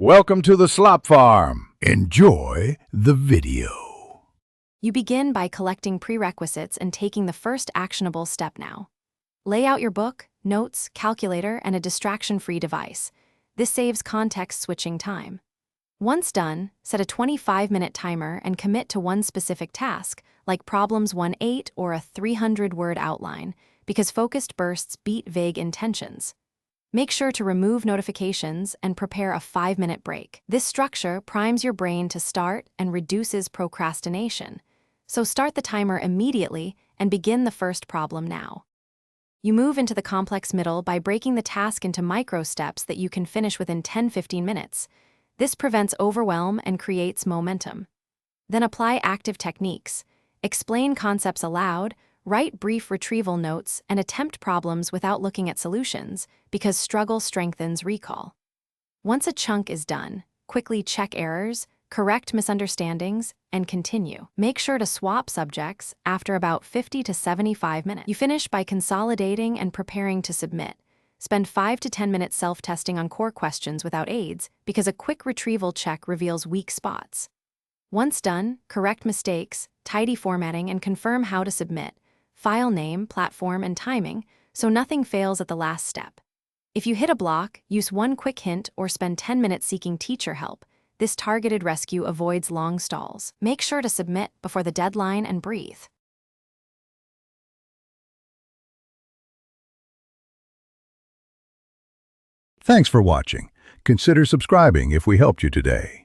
Welcome to the Slop Farm. Enjoy the video. You begin by collecting prerequisites and taking the first actionable step now. Lay out your book, notes, calculator, and a distraction-free device. This saves context-switching time. Once done, set a 25-minute timer and commit to one specific task, like Problems 1-8 or a 300-word outline, because focused bursts beat vague intentions. Make sure to remove notifications and prepare a 5-minute break. This structure primes your brain to start and reduces procrastination. So start the timer immediately and begin the first problem now. You move into the complex middle by breaking the task into micro steps that you can finish within 10-15 minutes. This prevents overwhelm and creates momentum. Then apply active techniques. Explain concepts aloud, write brief retrieval notes, and attempt problems without looking at solutions, because struggle strengthens recall. Once a chunk is done, quickly check errors, correct misunderstandings, and continue. Make sure to swap subjects after about 50 to 75 minutes. You finish by consolidating and preparing to submit. Spend 5 to 10 minutes self-testing on core questions without aids, because a quick retrieval check reveals weak spots. Once done, correct mistakes, tidy formatting, and confirm how to submit. File name, platform, and timing, so nothing fails at the last step. If you hit a block, use one quick hint or spend 10 minutes seeking teacher help. This targeted rescue avoids long stalls. Make sure to submit before the deadline and breathe. Thanks for watching. Consider subscribing if we helped you today.